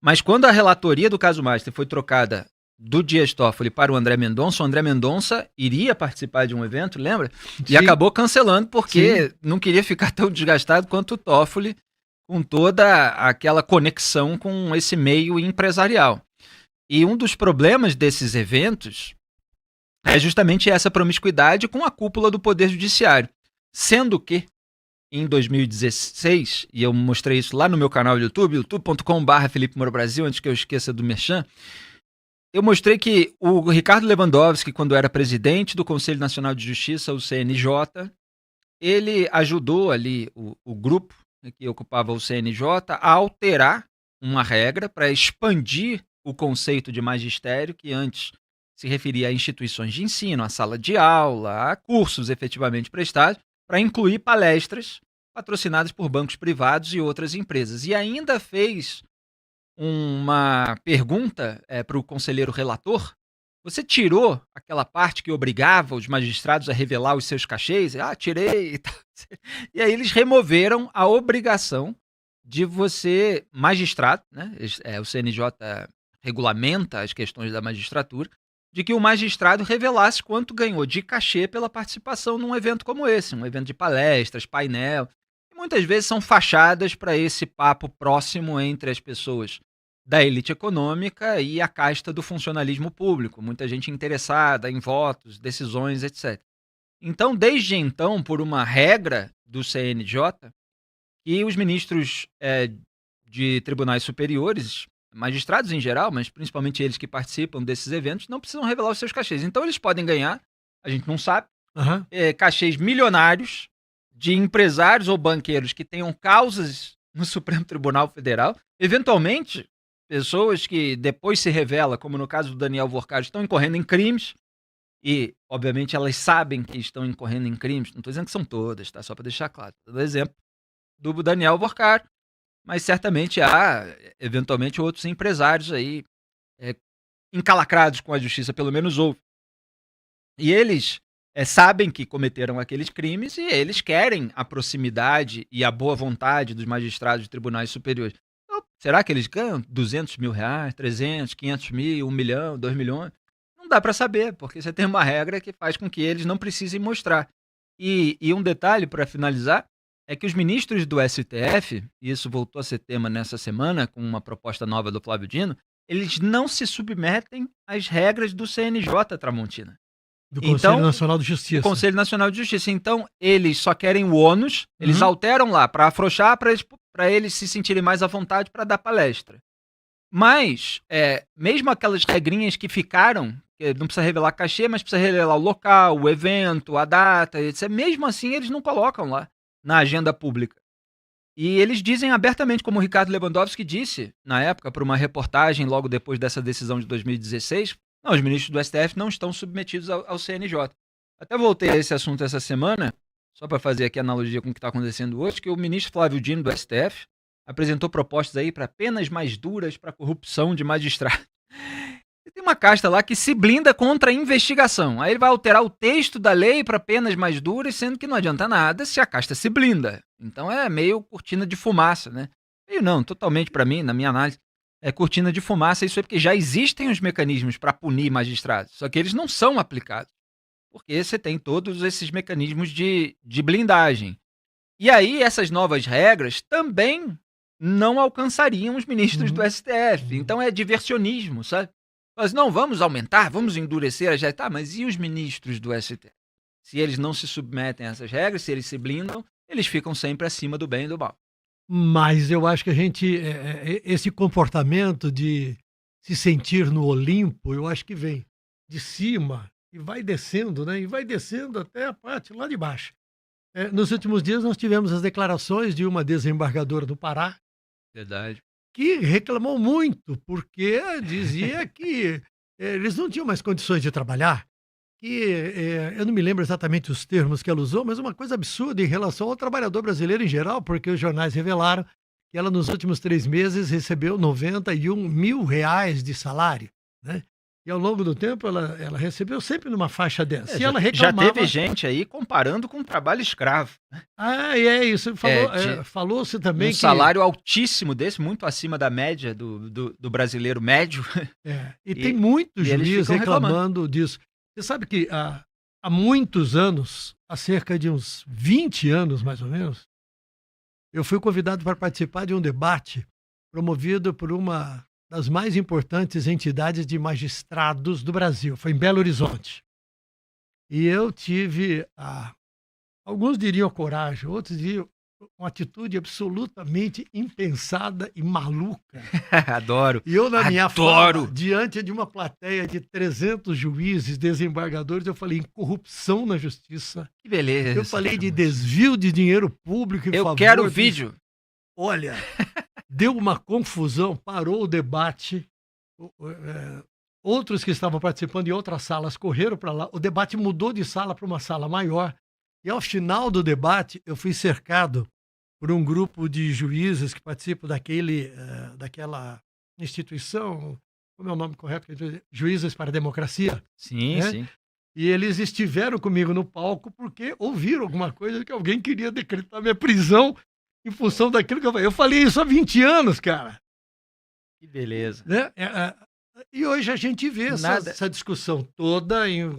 Mas quando a relatoria do caso Master foi trocada do Dias Toffoli para o André Mendonça iria participar de um evento, lembra? E Sim. acabou cancelando porque Sim. não queria ficar tão desgastado quanto o Toffoli com toda aquela conexão com esse meio empresarial. E um dos problemas desses eventos é justamente essa promiscuidade com a cúpula do Poder Judiciário. Sendo que, em 2016, e eu mostrei isso lá no meu canal do YouTube, youtube.com/Felipe Moura Brasil, antes que eu esqueça do merchan, eu mostrei que o Ricardo Lewandowski, quando era presidente do Conselho Nacional de Justiça, o CNJ, ele ajudou ali o grupo que ocupava o CNJ a alterar uma regra para expandir o conceito de magistério, que antes se referia a instituições de ensino, a sala de aula, a cursos efetivamente prestados, para incluir palestras patrocinadas por bancos privados e outras empresas. E ainda fez uma pergunta para o conselheiro relator. Você tirou aquela parte que obrigava os magistrados a revelar os seus cachês? Ah, tirei. E aí eles removeram a obrigação de você, magistrado, né? O CNJ regulamenta as questões da magistratura, de que o magistrado revelasse quanto ganhou de cachê pela participação num evento como esse, um evento de palestras, painel. E muitas vezes são fachadas para esse papo próximo entre as pessoas da elite econômica e a casta do funcionalismo público. Muita gente interessada em votos, decisões, etc. Então, desde então, por uma regra do CNJ, que os ministros de tribunais superiores, magistrados em geral, mas principalmente eles que participam desses eventos, não precisam revelar os seus cachês. Então, eles podem ganhar, a gente não sabe, cachês milionários de empresários ou banqueiros que tenham causas no Supremo Tribunal Federal. Eventualmente, pessoas que depois se revela, como no caso do Daniel Vorcari, estão incorrendo em crimes e, obviamente, elas sabem que estão incorrendo em crimes. Não estou dizendo que são todas, tá? Só para deixar claro. Estou dando exemplo do Daniel Vorcari, mas certamente há, eventualmente, outros empresários aí encalacrados com a justiça, pelo menos houve. E eles sabem que cometeram aqueles crimes e eles querem a proximidade e a boa vontade dos magistrados de tribunais superiores. Então, será que eles ganham 200 mil reais, 300, 500 mil, 1 milhão, 2 milhões? Não dá para saber, porque você tem uma regra que faz com que eles não precisem mostrar. E um detalhe para finalizar é que os ministros do STF, e isso voltou a ser tema nessa semana com uma proposta nova do Flávio Dino, eles não se submetem às regras do CNJ, Tramontina. Do Conselho Nacional de Justiça. Do Conselho Nacional de Justiça. Então, eles só querem o ônus, eles alteram lá para afrouxar, para eles se sentirem mais à vontade para dar palestra. Mas, mesmo aquelas regrinhas que ficaram, que não precisa revelar cachê, mas precisa revelar o local, o evento, a data, etc. Mesmo assim, eles não colocam lá na agenda pública. E eles dizem abertamente, como o Ricardo Lewandowski disse, na época, para uma reportagem logo depois dessa decisão de 2016, não, os ministros do STF não estão submetidos ao CNJ. Até voltei a esse assunto essa semana, só para fazer aqui a analogia com o que está acontecendo hoje, que o ministro Flávio Dino do STF apresentou propostas aí para penas mais duras para corrupção de magistrados. E tem uma casta lá que se blinda contra a investigação. Aí ele vai alterar o texto da lei para penas mais duras, sendo que não adianta nada se a casta se blinda. Então é meio cortina de fumaça, né? Meio não, totalmente para mim, na minha análise, é cortina de fumaça. Isso é porque já existem os mecanismos para punir magistrados, só que eles não são aplicados, porque você tem todos esses mecanismos de blindagem. E aí essas novas regras também não alcançariam os ministros do STF. Então é diversionismo, sabe? Mas não, vamos aumentar, vamos endurecer a regra. Tá, mas e os ministros do STF? Se eles não se submetem a essas regras, se eles se blindam, eles ficam sempre acima do bem e do mal. Mas eu acho que esse comportamento de se sentir no Olimpo, eu acho que vem de cima e vai descendo, né? E vai descendo até a parte lá de baixo. Nos últimos dias nós tivemos as declarações de uma desembargadora do Pará. Verdade. Que reclamou muito, porque dizia que eles não tinham mais condições de trabalhar, que eu não me lembro exatamente os termos que ela usou, mas uma coisa absurda em relação ao trabalhador brasileiro em geral, porque os jornais revelaram que ela nos últimos 3 meses recebeu 91 mil reais de salário, né? E ao longo do tempo ela recebeu sempre numa faixa dessa. E Já, ela já teve reclamava. gente aí comparando com trabalho escravo. Ah, e é isso. É, Falou-se um também que. salário altíssimo desse, muito acima da média do brasileiro médio, E tem e, muito e eles juiz ficam reclamando. reclamando disso. Você sabe que há muitos anos, há cerca de uns 20 anos mais ou menos, eu fui convidado para participar de um debate promovido por uma das mais importantes entidades de magistrados do Brasil. Foi em Belo Horizonte. E eu tive, alguns diriam coragem, outros diriam uma atitude absolutamente impensada e maluca. Adoro. E eu, na minha Adoro. fala, diante de uma plateia de 300 juízes, desembargadores, eu falei em corrupção na justiça. Que beleza. Eu falei de desvio de dinheiro público em Eu favor quero o dos- vídeo. Olha, deu uma confusão, parou o debate. Outros que estavam participando em outras salas correram para lá. O debate mudou de sala para uma sala maior. E ao final do debate, eu fui cercado por um grupo de juízes que participam daquela instituição, como é o nome correto? Juízes para a Democracia. Sim, né? sim. E eles estiveram comigo no palco porque ouviram alguma coisa que alguém queria decretar minha prisão em função daquilo que eu falei. Eu falei isso há 20 anos, cara. Que beleza. Né? E hoje a gente vê essa discussão toda em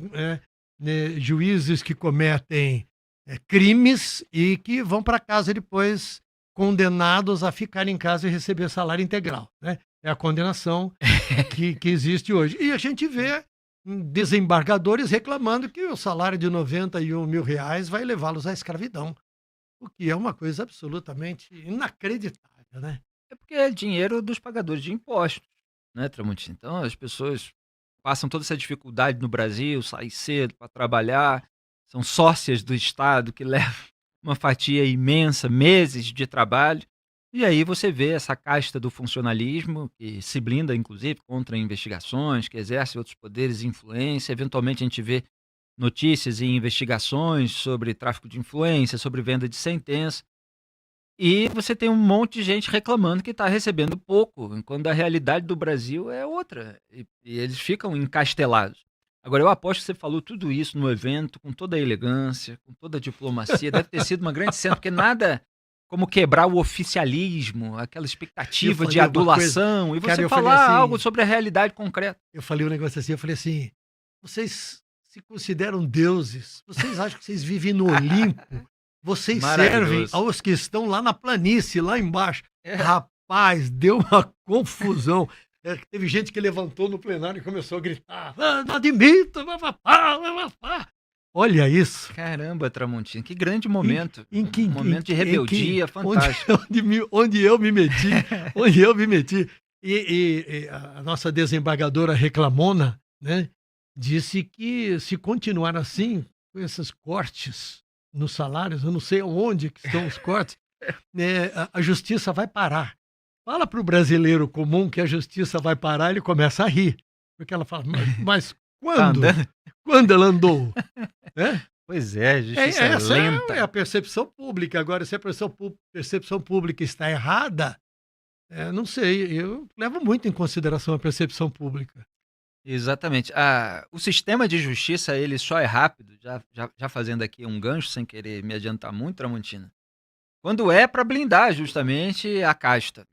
juízes que cometem crimes e que vão para casa depois condenados a ficar em casa e receber salário integral. Né? É a condenação que existe hoje. E a gente vê desembargadores reclamando que o salário de R$91 mil vai levá-los à escravidão. O que é uma coisa absolutamente inacreditável, né? É porque é dinheiro dos pagadores de impostos, né, Tramontina? Então as pessoas passam toda essa dificuldade no Brasil, saem cedo para trabalhar, são sócias do Estado que levam uma fatia imensa, meses de trabalho, e aí você vê essa casta do funcionalismo, que se blinda, inclusive, contra investigações, que exerce outros poderes de influência. Eventualmente a gente vê notícias e investigações sobre tráfico de influência, sobre venda de sentença, e você tem um monte de gente reclamando que está recebendo pouco, enquanto a realidade do Brasil é outra. E eles ficam encastelados. Agora, eu aposto que você falou tudo isso no evento, com toda a elegância, com toda a diplomacia. Deve ter sido uma grande cena, porque nada como quebrar o oficialismo, aquela expectativa de falei uma coisa, adulação, e cara, você eu falei falar assim- algo sobre a realidade concreta. Eu falei um negócio assim, eu falei assim, vocês se consideram deuses, vocês acham que vocês vivem no Olimpo, vocês servem Maravilhoso. aos que estão lá na planície, lá embaixo. É. Rapaz, deu uma confusão. Teve gente que levantou no plenário e começou a gritar, não admito, papapá. Olha isso. Caramba, Tramontina, que grande momento. Um momento de rebeldia fantástico. Onde eu me meti. E a nossa desembargadora reclamona, né, disse que se continuar assim, com esses cortes nos salários, eu não sei onde que estão os cortes, a justiça vai parar. Fala para o brasileiro comum que a justiça vai parar, ele começa a rir. Porque ela fala, mas quando? Quando ela andou? Pois é, justiça Essa lenta. é a percepção pública. Agora, se a percepção pública está errada, não sei. Eu levo muito em consideração a percepção pública. Exatamente. O sistema de justiça, ele só é rápido, já fazendo aqui um gancho, sem querer me adiantar muito, Tramontina, quando é para blindar justamente a casta.